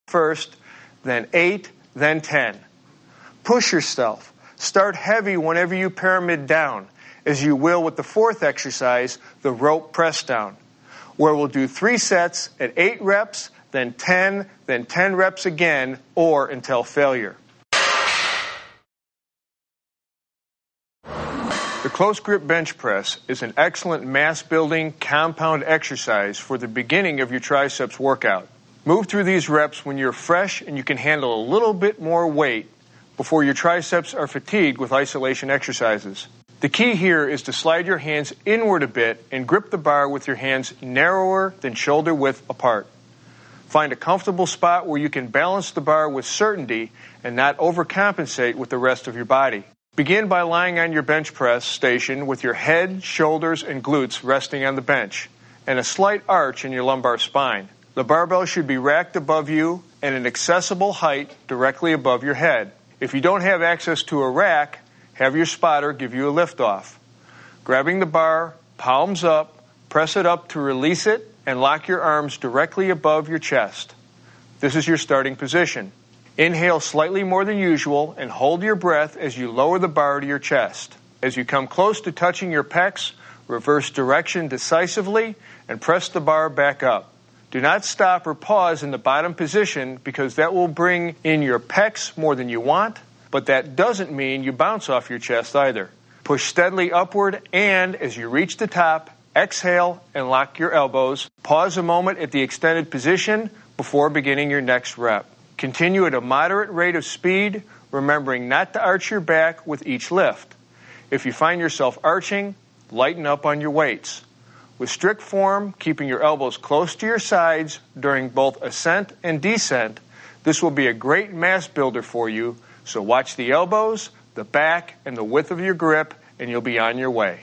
first, then 8, then 10. Push yourself. Start heavy whenever you pyramid down, as you will with the fourth exercise, the rope press down, where we'll do 3 sets at 8 reps, then 10 reps again, or until failure. The close grip bench press is an excellent mass-building compound exercise for the beginning of your triceps workout. Move through these reps when you're fresh and you can handle a little bit more weight before your triceps are fatigued with isolation exercises. The key here is to slide your hands inward a bit and grip the bar with your hands narrower than shoulder width apart. Find a comfortable spot where you can balance the bar with certainty and not overcompensate with the rest of your body. Begin by lying on your bench press station with your head, shoulders, and glutes resting on the bench, and a slight arch in your lumbar spine. The barbell should be racked above you at an accessible height directly above your head. If you don't have access to a rack, have your spotter give you a lift-off. Grabbing the bar, palms up, press it up to release it, and lock your arms directly above your chest. This is your starting position. Inhale slightly more than usual and hold your breath as you lower the bar to your chest. As you come close to touching your pecs, reverse direction decisively and press the bar back up. Do not stop or pause in the bottom position because that will bring in your pecs more than you want, but that doesn't mean you bounce off your chest either. Push steadily upward and, as you reach the top, exhale and lock your elbows. Pause a moment at the extended position before beginning your next rep. Continue at a moderate rate of speed, remembering not to arch your back with each lift. If you find yourself arching, lighten up on your weights. With strict form, keeping your elbows close to your sides during both ascent and descent, this will be a great mass builder for you, so watch the elbows, the back, and the width of your grip, and you'll be on your way.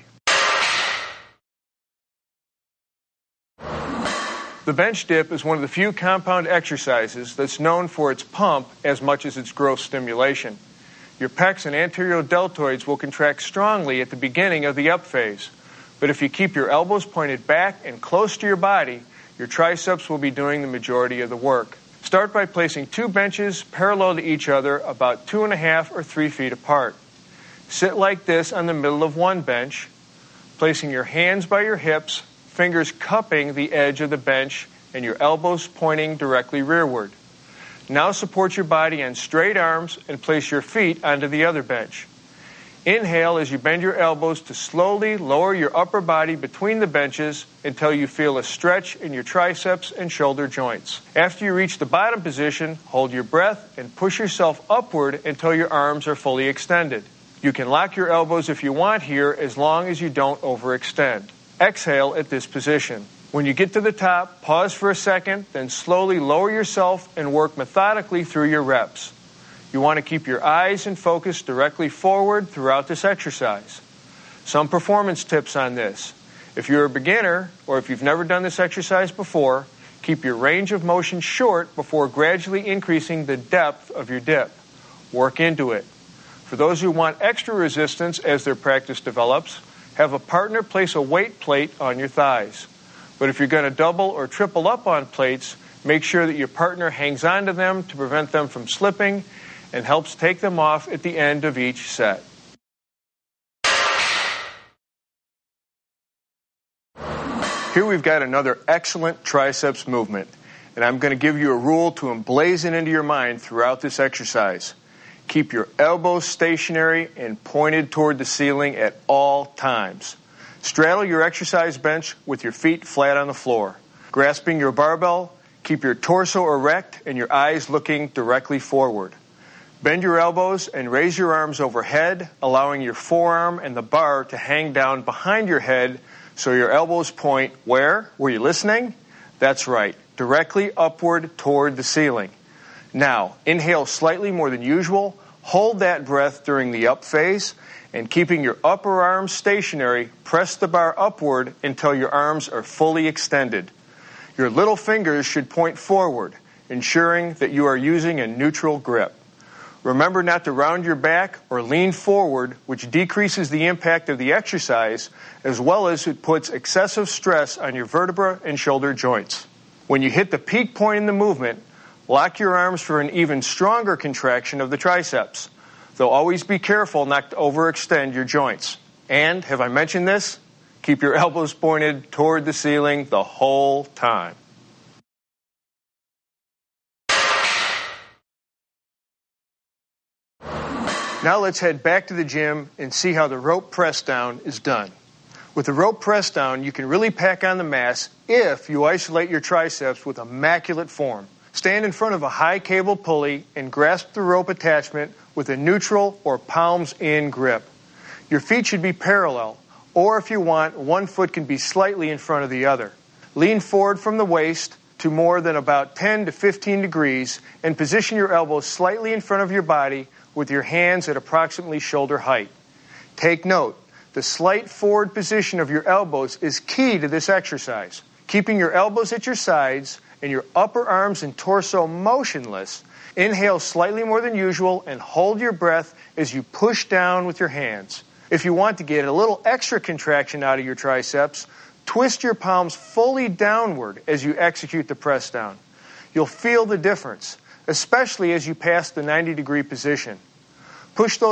The bench dip is one of the few compound exercises that's known for its pump as much as its growth stimulation. Your pecs and anterior deltoids will contract strongly at the beginning of the up phase, but if you keep your elbows pointed back and close to your body, your triceps will be doing the majority of the work. Start by placing 2 benches parallel to each other about 2.5 or 3 feet apart. Sit like this on the middle of one bench, placing your hands by your hips, fingers cupping the edge of the bench, and your elbows pointing directly rearward. Now support your body on straight arms and place your feet onto the other bench. Inhale as you bend your elbows to slowly lower your upper body between the benches until you feel a stretch in your triceps and shoulder joints. After you reach the bottom position, hold your breath and push yourself upward until your arms are fully extended. You can lock your elbows if you want here as long as you don't overextend. Exhale at this position. When you get to the top, pause for a second, then slowly lower yourself and work methodically through your reps. You want to keep your eyes and focus directly forward throughout this exercise. Some performance tips on this. If you're a beginner, or if you've never done this exercise before, keep your range of motion short before gradually increasing the depth of your dip. Work into it. For those who want extra resistance as their practice develops, have a partner place a weight plate on your thighs. But if you're going to double or triple up on plates, make sure that your partner hangs on to them to prevent them from slipping and helps take them off at the end of each set. Here we've got another excellent triceps movement, and I'm going to give you a rule to emblazon into your mind throughout this exercise. Keep your elbows stationary and pointed toward the ceiling at all times. Straddle your exercise bench with your feet flat on the floor. Grasping your barbell, keep your torso erect and your eyes looking directly forward. Bend your elbows and raise your arms overhead, allowing your forearm and the bar to hang down behind your head so your elbows point where? Were you listening? That's right, directly upward toward the ceiling. Now, inhale slightly more than usual, hold that breath during the up phase, and keeping your upper arms stationary, press the bar upward until your arms are fully extended. Your little fingers should point forward, ensuring that you are using a neutral grip. Remember not to round your back or lean forward, which decreases the impact of the exercise, as well as it puts excessive stress on your vertebra and shoulder joints. When you hit the peak point in the movement, Lock your arms for an even stronger contraction of the triceps, though always be careful not to overextend your joints. And, have I mentioned this? Keep your elbows pointed toward the ceiling the whole time. Now let's head back to the gym and see how the rope press down is done. With the rope press down, you can really pack on the mass if you isolate your triceps with immaculate form. Stand in front of a high cable pulley and grasp the rope attachment with a neutral or palms-in grip. Your feet should be parallel, or if you want, one foot can be slightly in front of the other. Lean forward from the waist to more than about 10 to 15 degrees and position your elbows slightly in front of your body with your hands at approximately shoulder height. Take note, the slight forward position of your elbows is key to this exercise. Keeping your elbows at your sides and your upper arms and torso motionless, inhale slightly more than usual and hold your breath as you push down with your hands. If you want to get a little extra contraction out of your triceps, twist your palms fully downward as you execute the press down. You'll feel the difference, especially as you pass the 90-degree position. Push those